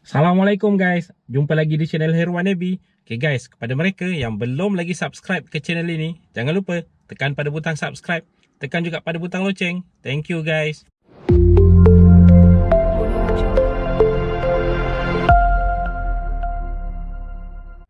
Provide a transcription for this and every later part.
Assalamualaikum guys, jumpa lagi di channel Herwan Nabi. Okay guys, kepada mereka yang belum lagi subscribe ke channel ini, jangan lupa tekan pada butang subscribe, tekan juga pada butang loceng. Thank you guys.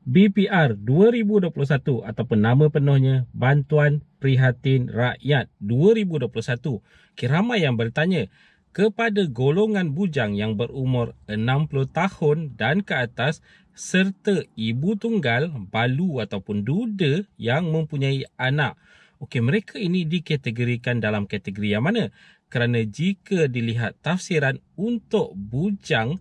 BPR 2021 ataupun nama penuhnya Bantuan Prihatin Rakyat 2021. Okay, ramai yang bertanya, kepada golongan bujang yang berumur 60 tahun dan ke atas serta ibu tunggal, balu ataupun duda yang mempunyai anak. Okey, mereka ini dikategorikan dalam kategori yang mana? Kerana jika dilihat tafsiran untuk bujang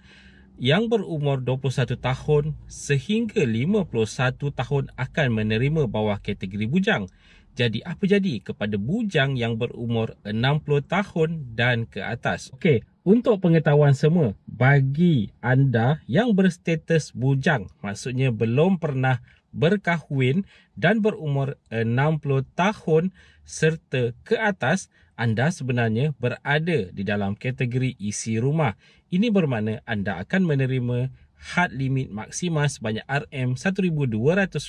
yang berumur 21 tahun sehingga 51 tahun akan menerima bawah kategori bujang. Jadi apa jadi kepada bujang yang berumur 60 tahun dan ke atas? Okey, untuk pengetahuan semua, bagi anda yang berstatus bujang, maksudnya belum pernah berkahwin dan berumur 60 tahun serta ke atas, anda sebenarnya berada di dalam kategori isi rumah. Ini bermakna anda akan menerima had limit maksima sebanyak RM1,200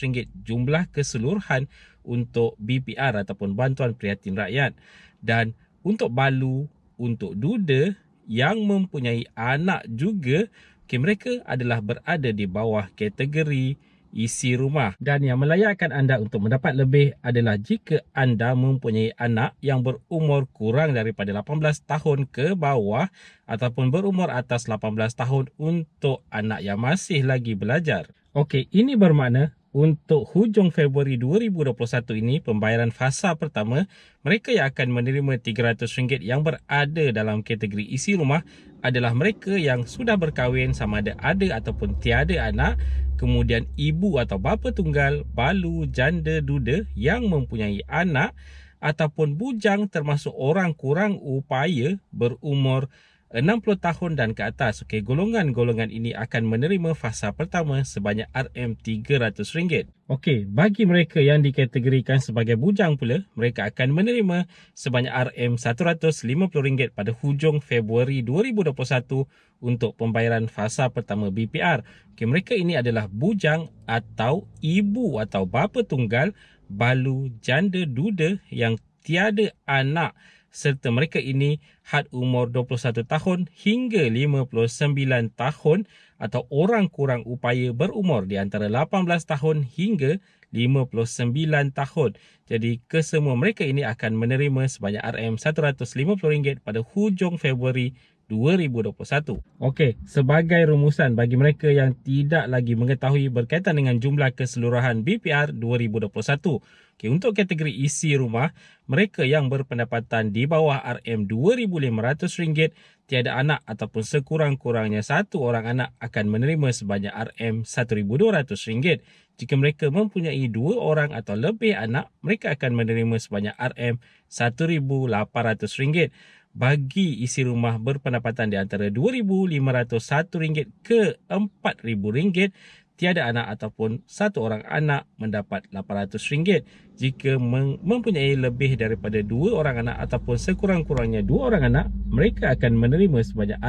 jumlah keseluruhan untuk BPR ataupun Bantuan Prihatin Rakyat. Dan untuk balu, untuk duda yang mempunyai anak juga, mereka adalah berada di bawah kategori isi rumah. Dan yang melayakkan anda untuk mendapat lebih adalah jika anda mempunyai anak yang berumur kurang daripada 18 tahun ke bawah ataupun berumur atas 18 tahun untuk anak yang masih lagi belajar. Okey, ini bermakna untuk hujung Februari 2021 ini, pembayaran fasa pertama, mereka yang akan menerima RM300 yang berada dalam kategori isi rumah adalah mereka yang sudah berkahwin sama ada ataupun tiada anak, kemudian ibu atau bapa tunggal, balu, janda, duda yang mempunyai anak, ataupun bujang termasuk orang kurang upaya berumur 60 tahun dan ke atas. Okey, golongan-golongan ini akan menerima fasa pertama sebanyak RM300. Okey, bagi mereka yang dikategorikan sebagai bujang pula, mereka akan menerima sebanyak RM150 pada hujung Februari 2021 untuk pembayaran fasa pertama BPR. Okey, mereka ini adalah bujang atau ibu atau bapa tunggal, balu, janda, duda yang tiada anak, serta mereka ini had umur 21 tahun hingga 59 tahun atau orang kurang upaya berumur di antara 18 tahun hingga 59 tahun. Jadi kesemua mereka ini akan menerima sebanyak RM150 pada hujung Februari 2021. Okey, sebagai rumusan bagi mereka yang tidak lagi mengetahui berkaitan dengan jumlah keseluruhan BPR 2021. Okey, untuk kategori isi rumah, mereka yang berpendapatan di bawah RM2,500, tiada anak ataupun sekurang-kurangnya satu orang anak akan menerima sebanyak RM1,200. Jika mereka mempunyai dua orang atau lebih anak, mereka akan menerima sebanyak RM1,800. Bagi isi rumah berpendapatan di antara RM2,501 ke RM4,000, tiada anak ataupun satu orang anak mendapat RM800. Jika mempunyai lebih daripada dua orang anak ataupun sekurang-kurangnya dua orang anak, mereka akan menerima sebanyak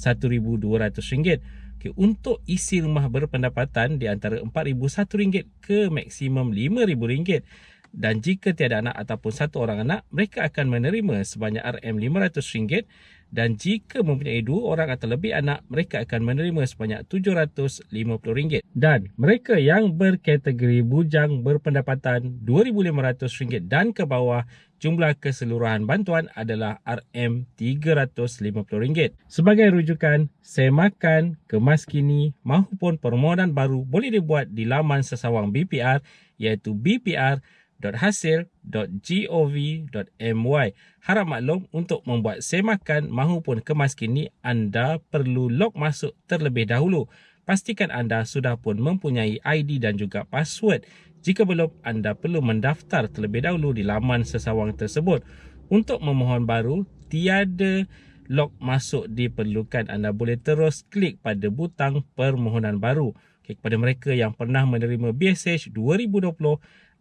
RM1,200. Okay, untuk isi rumah berpendapatan di antara RM4,001 ke maksimum RM5,000. Dan jika tiada anak ataupun satu orang anak, mereka akan menerima sebanyak RM500. Dan jika mempunyai dua orang atau lebih anak, mereka akan menerima sebanyak RM750. Dan mereka yang berkategori bujang berpendapatan RM2,500 dan ke bawah, jumlah keseluruhan bantuan adalah RM350. Sebagai rujukan, semakan, kemaskini maupun permohonan baru boleh dibuat di laman sesawang BPR iaitu bpr.hasil.gov.my. Harap maklum, untuk membuat semakan maupun kemaskini, anda perlu log masuk terlebih dahulu. Pastikan anda sudah pun mempunyai ID dan juga password. Jika belum, anda perlu mendaftar terlebih dahulu di laman sesawang tersebut. Untuk memohon baru, tiada log masuk diperlukan. Anda boleh terus klik pada butang permohonan baru. Kepada mereka yang pernah menerima BSH 2020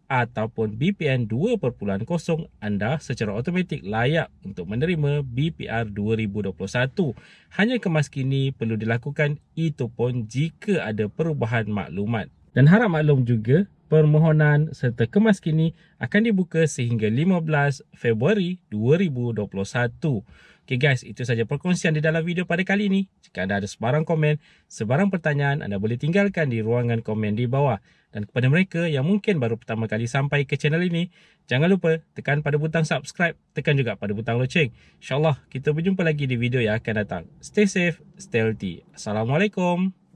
ataupun BPN 2.0, anda secara automatik layak untuk menerima BPR 2021. Hanya kemas kini perlu dilakukan, itu pun jika ada perubahan maklumat. Dan harap maklum juga, permohonan serta kemas kini akan dibuka sehingga 15 Februari 2021. Okay guys, itu saja perkongsian di dalam video pada kali ini. Jika anda ada sebarang komen, sebarang pertanyaan, anda boleh tinggalkan di ruangan komen di bawah. Dan kepada mereka yang mungkin baru pertama kali sampai ke channel ini, jangan lupa tekan pada butang subscribe, tekan juga pada butang loceng. InsyaAllah kita berjumpa lagi di video yang akan datang. Stay safe, stay healthy. Assalamualaikum.